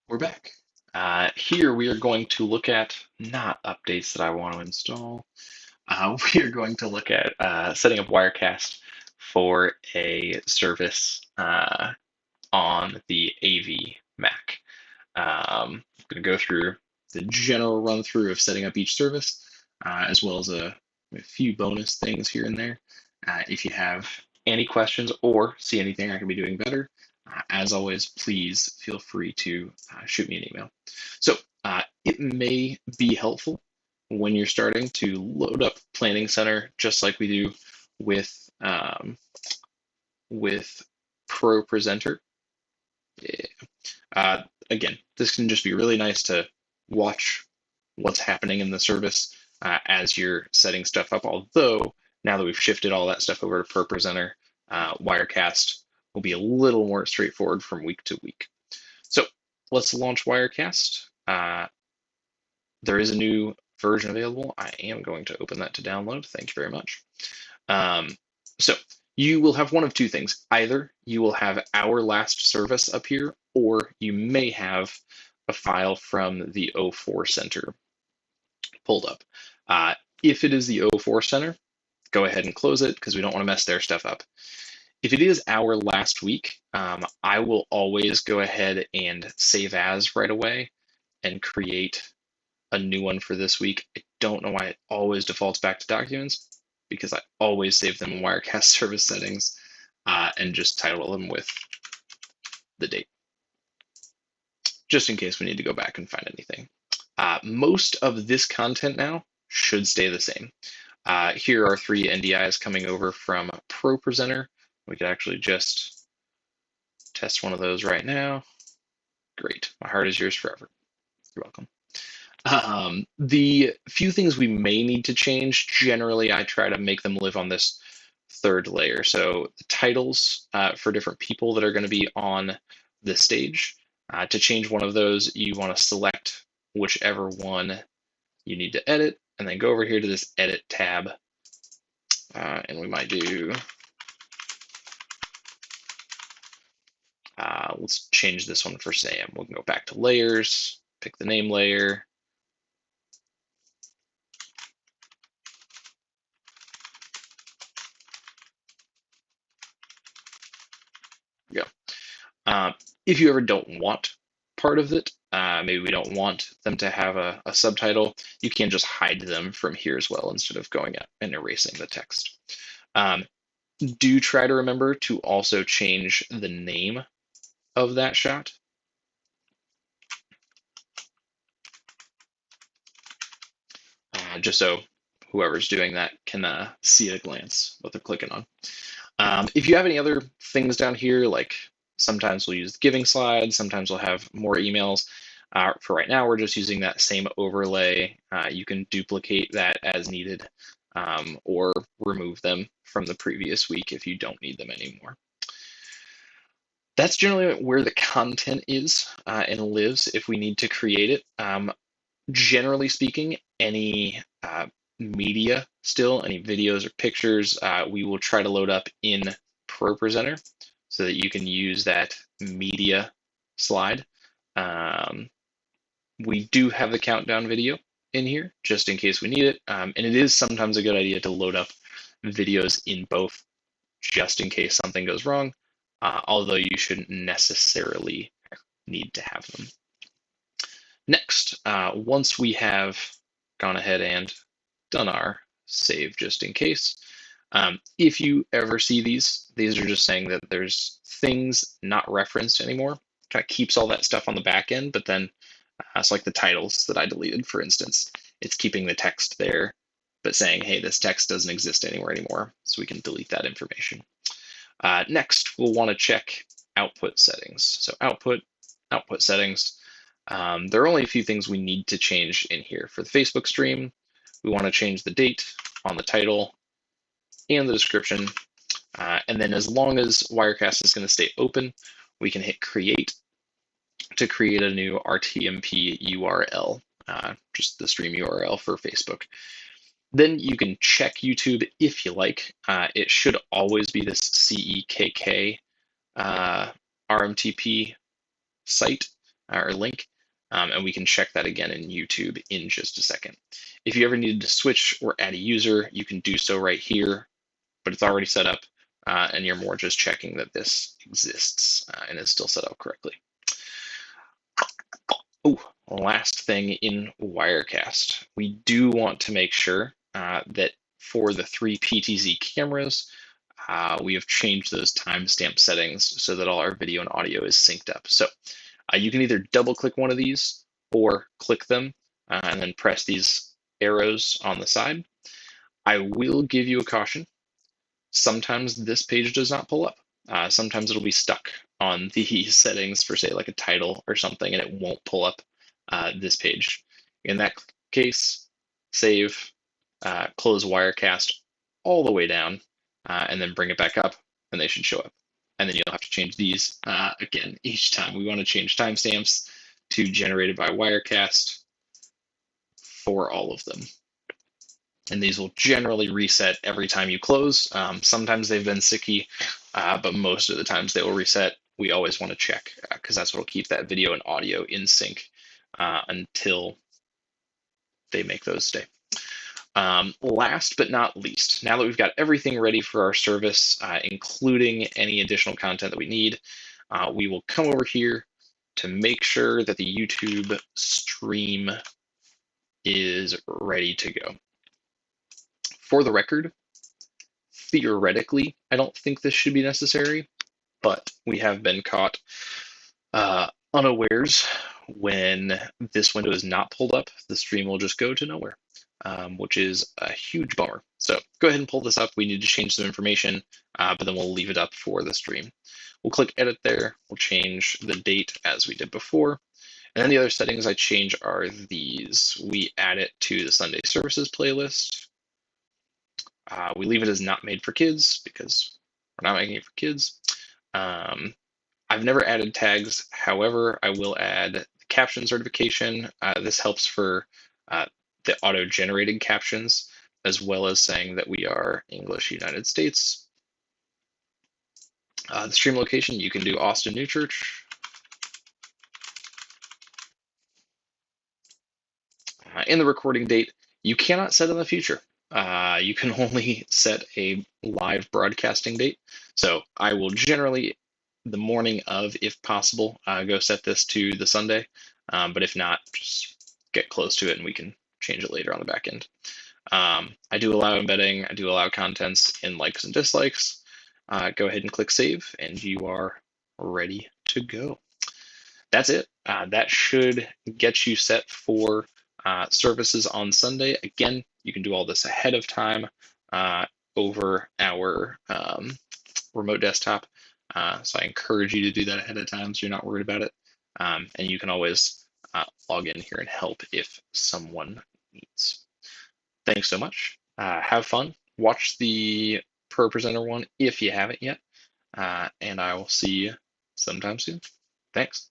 We're back. Here we are going to look at not updates that I want to install. We are going to look at setting up Wirecast for a service on the AV Mac. I'm going to go through the general run through of setting up each service, as well as a few bonus things here and there. If you have any questions or see anything I can be doing better, as always, please feel free to shoot me an email. So it may be helpful when you're starting to load up Planning Center, just like we do with Pro Presenter. Again, this can just be really nice to watch what's happening in the service as you're setting stuff up. Although now that we've shifted all that stuff over to Pro Presenter, Wirecast will be a little more straightforward from week to week. So let's launch Wirecast. There is a new version available. I am going to open that to download. Thank you very much. So you will have one of two things. Either you will have our last service up here, or you may have a file from the O4 Center pulled up. If it is the O4 Center, go ahead and close it because we don't want to mess their stuff up. If it is our last week, I will always go ahead and save as right away and create a new one for this week. I don't know why it always defaults back to documents, because I always save them in Wirecast service settings and just title them with the date, just in case we need to go back and find anything. Most of this content now should stay the same. Here are 3 NDIs coming over from Pro Presenter. We could actually just test one of those right now. Great, my heart is yours forever. You're welcome. The few things we may need to change, generally I try to make them live on this 3rd layer. So the titles for different people that are going to be on the stage. To change one of those, you want to select whichever one you need to edit, and then go over here to this Edit tab. And we might do, let's change this one for Sam. We can go back to Layers, pick the name layer. Go. If you ever don't want part of it, maybe we don't want them to have a subtitle, you can just hide them from here as well instead of going out and erasing the text. Do try to remember to also change the name of that shot. Just so whoever's doing that can see at a glance what they're clicking on. If you have any other things down here, like sometimes we'll use the giving slide, sometimes we'll have more emails. For right now, we're just using that same overlay. You can duplicate that as needed or remove them from the previous week if you don't need them anymore. That's generally where the content is and lives if we need to create it. Generally speaking, any media still, any videos or pictures, we will try to load up in Pro Presenter so that you can use that media slide. We do have the countdown video in here just in case we need it. And it is sometimes a good idea to load up videos in both just in case something goes wrong, although you shouldn't necessarily need to have them. Next, once we have gone ahead and done our save just in case, if you ever see these are just saying that there's things not referenced anymore. Kind of keeps all that stuff on the back end, but then it's like the titles that I deleted, for instance. It's keeping the text there, but saying, hey, this text doesn't exist anywhere anymore, so we can delete that information. Next, we'll want to check output settings. So output settings. There are only a few things we need to change in here. For the Facebook stream, we want to change the date on the title and the description. And then as long as Wirecast is going to stay open, we can hit create to create a new RTMP URL, just the stream URL for Facebook. Then you can check YouTube if you like. It should always be this CEKK RMTP site. or link, and we can check that again in YouTube in just a second. If you ever needed to switch or add a user, you can do so right here, but it's already set up, and you're more just checking that this exists and is still set up correctly. Oh, last thing in Wirecast, we do want to make sure that for the 3 PTZ cameras, we have changed those timestamp settings so that all our video and audio is synced up. So you can either double click one of these or click them and then press these arrows on the side. I will give you a caution. Sometimes this page does not pull up. Sometimes it'll be stuck on the settings for, say, like a title or something, and it won't pull up this page. In that case, save, close Wirecast all the way down, and then bring it back up, and they should show up. And then you'll have to change these again each time. We want to change timestamps to generated by Wirecast for all of them. And these will generally reset every time you close. Sometimes they've been sicky, but most of the times they will reset. We always want to check because that's what will keep that video and audio in sync until they make those stay. Last but not least, now that we've got everything ready for our service, including any additional content that we need, we will come over here to make sure that the YouTube stream is ready to go. For the record, theoretically, I don't think this should be necessary, but we have been caught unawares. When this window is not pulled up, the stream will just go to nowhere, which is a huge bummer. So go ahead and pull this up. We need to change some information, but then we'll leave it up for the stream. We'll click edit there. We'll change the date as we did before. And then the other settings I change are these. We add it to the Sunday services playlist. We leave it as not made for kids because we're not making it for kids. I've never added tags. However, I will add the caption certification. This helps for the auto-generated captions, as well as saying that we are English United States. The stream location, you can do Austin New Church. In the recording date, you cannot set in the future. You can only set a live broadcasting date. So I will generally, the morning of, if possible, go set this to the Sunday. But if not, just get close to it and we can change it later on the back end. I do allow embedding. I do allow contents in likes and dislikes. Go ahead and click save and you are ready to go. That's it. That should get you set for services on Sunday. Again, you can do all this ahead of time over our remote desktop. So I encourage you to do that ahead of time so you're not worried about it. And you can always log in here and help if someone needs. Thanks so much. Have fun. Watch the Pro Presenter one if you haven't yet. And I will see you sometime soon. Thanks.